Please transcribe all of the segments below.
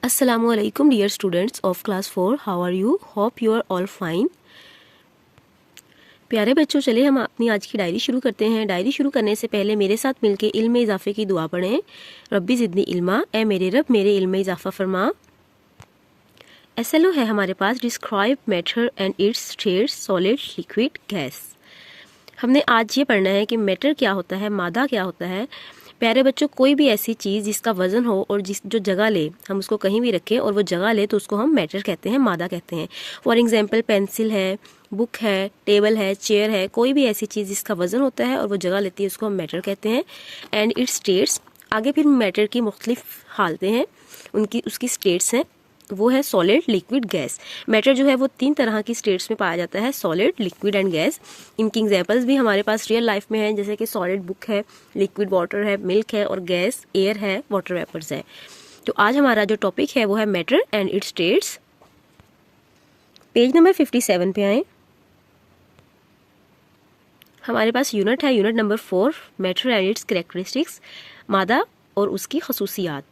Assalamualaikum dear students of class 4, how are you? Hope you are all fine. प्यारे बच्चों, चले हम अपनी आज की डायरी शुरू करते हैं। डायरी शुरू करने से पहले मेरे साथ मिलके इल्म में इजाफे की दुआ पढ़ें। रब्बी ज़िदनी इल्मा, ए मेरे रब मेरे इल्म में इजाफा फरमा। एसएलओ है हमारे पास, describe matter and its states, solid, liquid, gas. हमने आज ये पढ़ना है कि मैटर क्या होता है, मादा क्या होता है। प्यारे बच्चों, कोई भी ऐसी चीज़ जिसका वज़न हो और जो जगह ले, हम उसको कहीं भी रखें और वो जगह ले तो उसको हम मैटर कहते हैं, मादा कहते हैं। फॉर एग्जांपल पेंसिल है, बुक है, टेबल है, चेयर है, कोई भी ऐसी चीज़ जिसका वज़न होता है और वो जगह लेती है उसको हम मैटर कहते हैं। एंड इट्स स्टेट्स, आगे फिर मैटर की मुख्तलिफ हालतें हैं, उसकी स्टेट्स हैं, वो है सॉलिड, लिक्विड, गैस। मैटर जो है वो 3 तरह की स्टेट्स में पाया जाता है, सॉलिड, लिक्विड एंड गैस। इनकी एग्जांपल्स भी हमारे पास रियल लाइफ में हैं, जैसे कि सॉलिड बुक है, लिक्विड वाटर है, मिल्क है, और गैस एयर है, वाटर वेपर्स है। तो आज हमारा जो टॉपिक है वो है matter and its states. Page number 57 पे आए। हमारे पास यूनिट है, unit number 4, matter and it's characteristics, मादा और उसकी खसूसियात।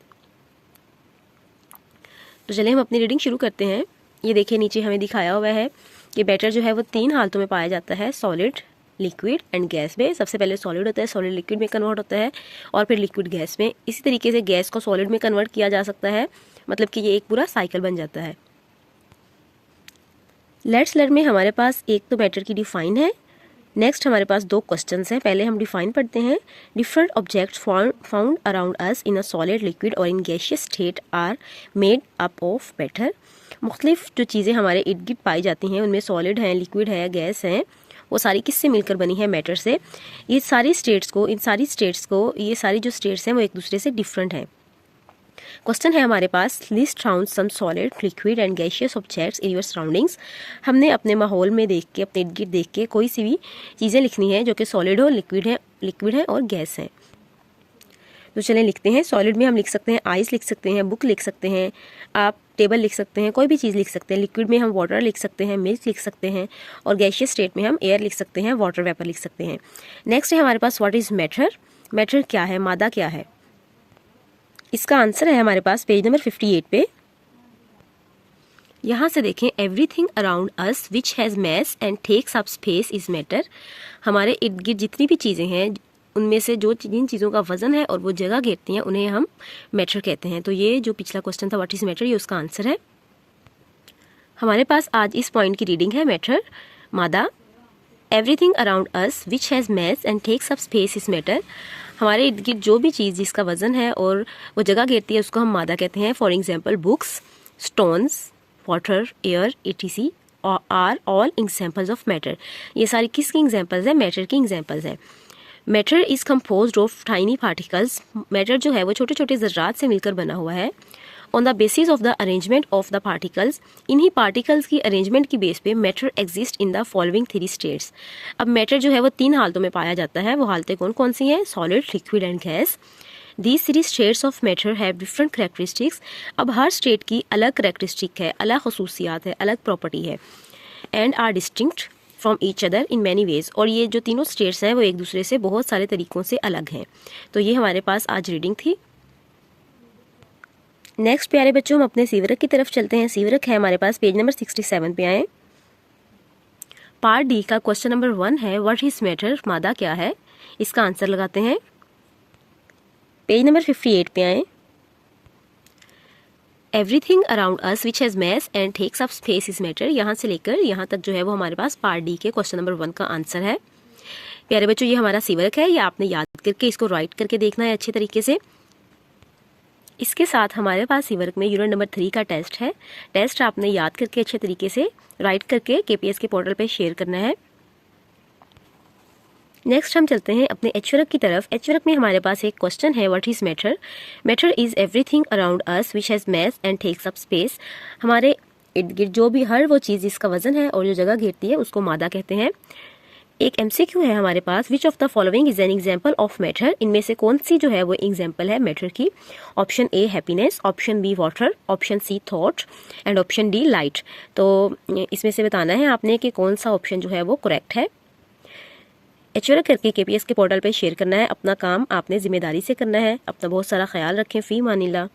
तो चलिए हम अपनी रीडिंग शुरू करते हैं। ये देखिए नीचे हमें दिखाया हुआ है कि मैटर जो है वो 3 हालतों में पाया जाता है, सॉलिड, लिक्विड एंड गैस में। सबसे पहले सॉलिड होता है, सॉलिड लिक्विड में कन्वर्ट होता है, और फिर लिक्विड गैस में। इसी तरीके से गैस को सॉलिड में कन्वर्ट किया जा सकता है, मतलब कि ये एक पूरा साइकिल बन जाता है। लेट्स लर्न में हमारे पास एक तो मैटर की डिफाइन है। नेक्स्ट हमारे पास 2 क्वेश्चंस हैं। पहले हम डिफाइन पढ़ते हैं। Different objects found around us in a solid, liquid और in gaseous state are made up of matter. मुख्तलिफ जो चीज़ें हमारे इर्द गिर्द पाई जाती हैं, उनमें सॉलिड है, लिक्विड है, गैस है, वो सारी किससे मिलकर बनी है, मैटर से। ये सारी जो स्टेट्स हैं वो एक दूसरे से डिफरेंट हैं। क्वेश्चन है हमारे पास, list down some solid, liquid and gaseous objects in your surroundings. हमने अपने माहौल में देख के, अपने इर्द गिर्द देख के कोई सी भी चीज़ें लिखनी है जो कि सॉलिड हो, लिक्विड है और गैस है। तो चलें लिखते हैं। सॉलिड में हम लिख सकते हैं आइस, लिख सकते हैं बुक, लिख सकते हैं आप, टेबल लिख सकते हैं, कोई भी चीज़ लिख सकते हैं। लिक्विड में हम वाटर लिख सकते हैं, मिल्क लिख सकते हैं, और गैसियस स्टेट में हम एयर लिख सकते हैं, वाटर वेपर लिख सकते हैं। नेक्स्ट है हमारे पास, व्हाट इज़ मैटर। मैटर क्या है, मादा क्या है। इसका आंसर है हमारे पास पेज नंबर 58 पे। यहाँ से देखें, everything around us which has mass and takes up space is matter. हमारे इर्द गिर्द जितनी भी चीज़ें हैं, उनमें से जिन चीज़ों का वजन है और वो जगह घेरती हैं, उन्हें हम मैटर कहते हैं। तो ये जो पिछला क्वेश्चन था, व्हाट इज मैटर, ये उसका आंसर है। हमारे पास आज इस पॉइंट की रीडिंग है, मैटर, मादा। Everything around us which has mass and takes up space is matter. हमारे इर्द गिर्द जो भी चीज़ जिसका वजन है और वो जगह घेरती है, उसको हम मादा कहते हैं। For example books, stones, water, air, etc are all examples of matter. ये सारी किसकी एग्जाम्पल्स हैं, मैटर की एग्जाम्पल्स हैं। Matter is composed of tiny particles. Matter जो है वो छोटे छोटे ज़र्रात से मिलकर बना हुआ है। On the basis of the arrangement of the particles, इन्हीं पार्टिकल्स की अरेंजमेंट की बेस पे matter exist in the following 3 states. अब मैटर जो है वो 3 हालतों में पाया जाता है। वो हालतें कौन कौन सी हैं, solid, liquid and gas. These 3 states of matter have different characteristics. अब हर स्टेट की अलग करेक्टरिस्टिक है, अलग खसूसियात है, अलग प्रॉपर्टी है। And are distinct from each other in many ways. और ये जो तीनों स्टेट्स हैं वो एक दूसरे से बहुत सारे तरीक़ों से अलग हैं। तो ये हमारे पास आज रीडिंग थी। नेक्स्ट प्यारे बच्चों, हम अपने सीवरक की तरफ चलते हैं। सीवरक है हमारे पास, पेज नंबर 67 पे आए। पार्ट डी का क्वेश्चन नंबर 1 है, व्हाट इज मैटर, मादा क्या है। इसका आंसर लगाते हैं। पेज नंबर 58 पे आए। Everything around us which has mass and takes up space is matter. यहाँ से लेकर यहाँ तक जो है वो हमारे पास पार्ट डी के क्वेश्चन नंबर 1 का आंसर है। प्यारे बच्चों, ये हमारा सीवरक है, ये आपने याद करके इसको राइट करके देखना है अच्छे तरीके से। इसके साथ हमारे पास सीवरक में यूनिट नंबर 3 का टेस्ट है। टेस्ट आपने याद करके अच्छे तरीके से राइट करके केपीएस के पोर्टल पे शेयर करना है। नेक्स्ट हम चलते हैं अपने एचवर्क की तरफ। एचवर्क में हमारे पास एक क्वेश्चन है, what is matter. Matter is everything around us which has mass and takes up space. हमारे इर्द गिर्द जो भी हर वो चीज़ जिसका वजन है और जो जगह घेरती है, उसको मादा कहते हैं। एक एमसीक्यू है हमारे पास, which of the following is an example of matter. इनमें से कौन सी जो है वो एग्जाम्पल है मैटर की। Option A happiness, option B water, option C thought and option D light. तो इसमें से बताना है आपने कि कौन सा ऑप्शन जो है वो करेक्ट है। एचवर्क करके केपीएस के पोर्टल पे शेयर करना है। अपना काम आपने जिम्मेदारी से करना है। अपना बहुत सारा ख्याल रखें। फी मानिल्लाह।